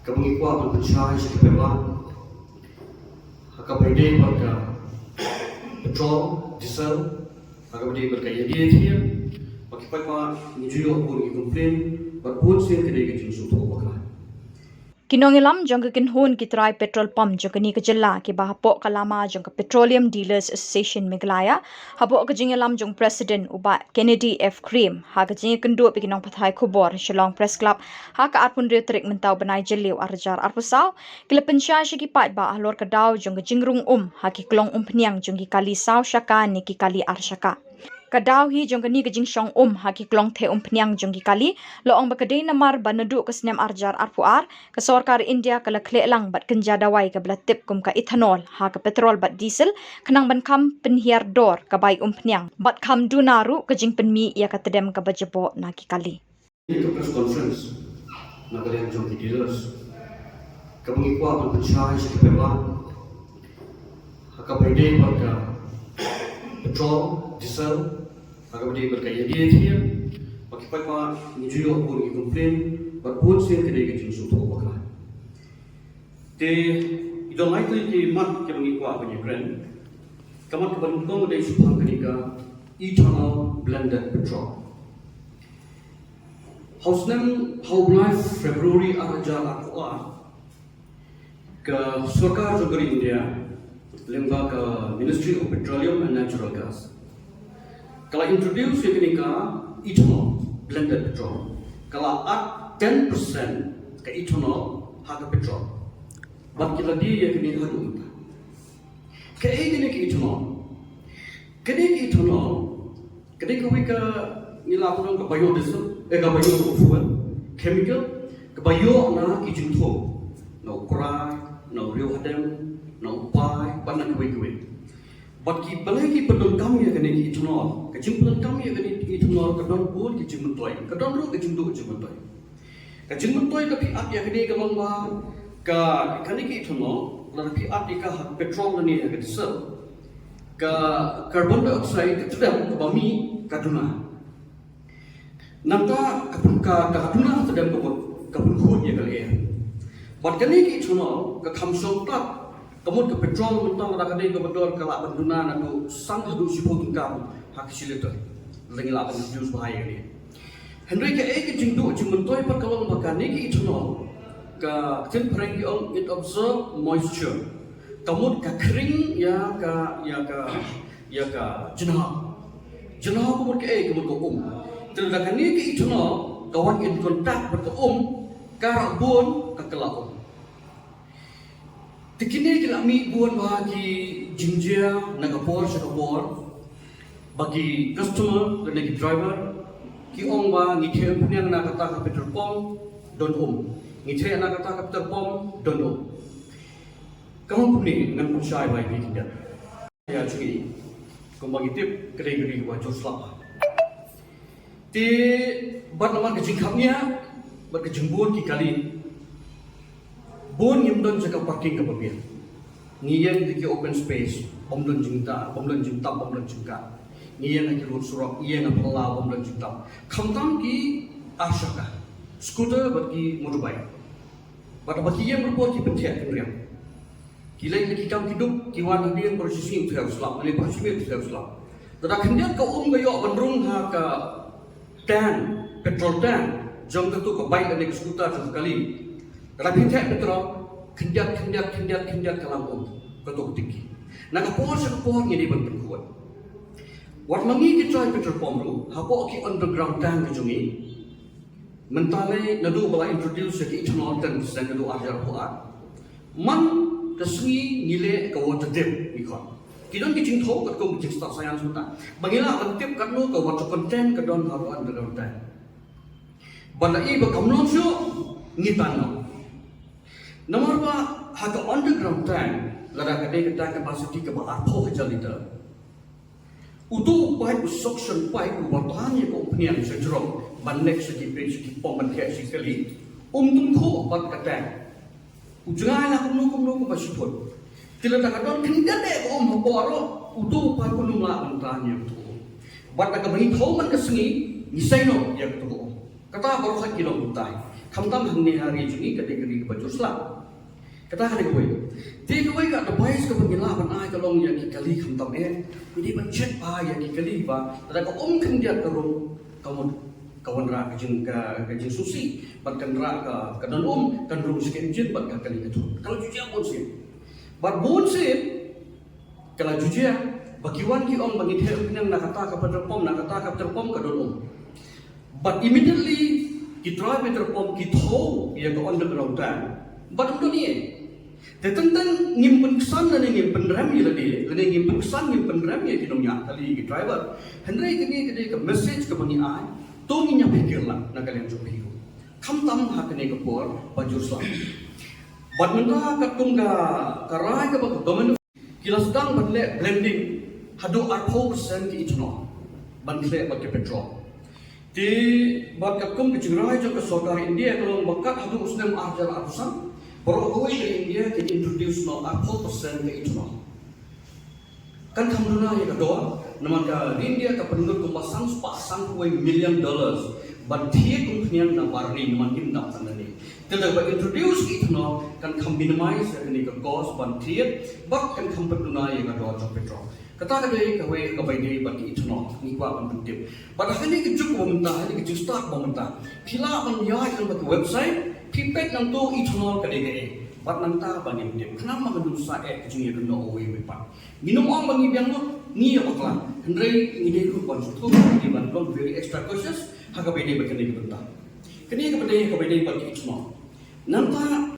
Kemungkinan berbicara sekitar Hakapede berka petrol, diesel, hakapede berka yadiatia, bagi apa nijuyo pun komplain, berpun sen kedai kecil suatu bakal. Kinongilam jong kin hun kitrai petrol pump jong ni kejela ki bahapo kalama jong Petroleum Dealers Association Meghalaya habo kejingelam jong President uba Kennedy F Cream ha kejing kendu pikinong pathai kubor Shillong Press Club ha ka arpun trik mentau benai jeliu arjar arpusau kila pensya shi ki pat ba ahlor kadau jong jingrung ha ki klong pniang jong ki kali sau shaka ni ki kali arshaka kadau hi jong ni kejing shong haki klong the pniang jong ki kali loong bakadei namar banadu kesnem arjar arpuar ke sorkar India kala kle lang bat kenja dawai ke belatip kum ka ethanol ha ke petrol bat diesel kenang ban kam penhiar dor ka bai pniang bat kam dunaru kejing penmi ya ka tedem ka bajebo na ki kali Ini press conference nak kalian jom di dealers. Kemungkinan berbicara sekitar Hakapede berka petrol, diesel, hakapede berka yadiatia, bagi apa nijuyo pun komplain, berpun sen kedai kecil suatu bakal. Itu likely di mat kemungkinan punya brand. Kamu kebanyakan dari subhan ketika ethanol blended petrol. Hausnem haulai Februari arja akua ke Sarkar Jogari India lembaga ke Ministry of Petroleum and Natural Gas. Kalau introduce ketika ethanol blended petrol, kalau at 10% ke ethanol harga petrol, bagi lagi yang kini hadu. Kini ke ethanol, kini ke nilapun ke biodiesel, ke biofuel, chemical, ke bio na kijunto, no kurai, no rio hadem, no pai, banyak kue. Bagi balai pedon kami yang kini ethanol, kejimpulan kami yang kini ethanol kedon pun kejimentoi, kedon ru kejimtu kejimentoi. Kejimentoi tapi at yang kini kelomba ke kini ethanol, tapi at ika petrol ni yang diesel, ke carbon dioxide ketedam ke bumi kaduna. Nampak kaduna sedang kebun ya kali ya. Buat kini ethanol ke kamsong tak. Kemudian ke petrol mentang ada kadai ke betul kalau benduna nak sang hadu sibuk tingkam hak silit tu. Lagi lah akan jus bahaya ni. Henry ke jingdu jingmentoi per kalau makan ni ethanol ke temperature on it observe moisture. Kemudian ke kering ya ke jenah. Jenah kemudian ke kemudian Terdapat ni ke ethanol kawan in kontak berke karak bun ke kelak Tikini kita ambil buat bagi jinjia, nagapor, syakapor, bagi customer dan bagi driver, ki ba ngithe punya nak kata ke petrol pump, don ngithe nak kata ke petrol pump, don Kamu puni dengan percaya baik ini tidak? Ya cuci, kau bagi tip kedai wajib selap. Ti bat nama kejingkamnya, bat kejembun ki kali. Bon yang don jaga parking ke pemian. Ngiyan di open space, bomdon jingta, Ngiyan lagi road surok, iyan nak pela bomdon jingta. Kamtam ki asyaka. Skuter bagi motorbike. Bagi yang berbuat ki pentia kenriam. Kila lagi kam hidup kiwan dia bersisi tu harus selap, boleh bersisi tu harus selap. Tetapi kendian kau gayo benrung ha ke tan, petrol tan, jom tu ke baik ada skuter sekali. Tetapi tak betul, kendiat kalam ketuk tinggi. Nak kapor ni dibentuk kuat. Wat mangi kita petrol pump tu, hapo ki underground tank kejungi. Mentale nadu bala introduce ke ethanol dan nadu ajar kuat. Man kesengi nilai ke water depth ikon. Kidon kicing thau kat ko kicing start sayan suta. Bangila water depth kat no ke water content ke don haru underground tank. Bandai ba kamlong syo ngitan no. Nomor 2, harga underground tank lada kadai kita capacity ke ba 4 liter. Utu pipe suction pipe bertahan ko pnian sejrok bandek segi segi pompan kayak sekali. Tum ko bat kata. Ujungan lah kumno pasipot. Tila tak ada kendak dek haporo utu pipe kunula bertahan tu. Bat nak bagi thau man kesengi nisai no ya tu. Kata baru 1 kilo butai. Kamtam hangni hari juni kategori baju selam. Kata hari gue, dia gue kat depan ke pengilapan kalau yang kali kamtam ini mencet yang kali tapi kalau kan dia terung kawan rak kejeng susi, bahkan rak ke dalam kan rum sekian jen bahkan kali itu. Kalau jujur pun sih, barbun sih, kalau jujur bagiwan ki om bagi dia nak kata kepada pom nak kata kepada pom ke dalam. But immediately kita terpom kita ia ke underground tan. But untuk ni, tentang nyimpen kesan dan nyimpen rem ia lagi, kena nyimpen kesan nyimpen rem ia kita punya kali ke driver. Hendrai kini ke message ke bagi ai, tu ni nyapikir lah nak kalian cuba hiu. Kamtam hak kini ke por baju selam. But mentah katung karai ke bagi domen kita sedang blending hadu 4% ke ethanol, bandle bagi petrol. Di buat kakum kecingrai juga saudara India kalau bakat hadu usnem ajar arusan baru kau ke India kita introduce no 4% ke ethanol. Kan kamu dulu ya kedua, nama ke India ke penduduk kumpasang $1 million, but dia kumpulan nawarni nama kita sana ni. Kalau kita introduce ethanol kan kamu minimize ini ke cost ban dia, but kan kamu berdua ya kedua jauh petrol. Kata kadai kawai dia bagi ethanol ni kuat ban penting. Padahal ni kejuk pemerintah, ni kejuk start pemerintah. Pila menyai dalam bagi website, pipet nang tu ethanol kadai. Bat nang ta bagi penting. Kenapa mendusa kejuk ni kena away wepa. Minum orang bagi biang tu ni apa kelan. Hendrai ni dia ku ban tu di ban very extra cautious. Hak kadai bagi pemerintah. Kini kepada bagi ethanol. Nampak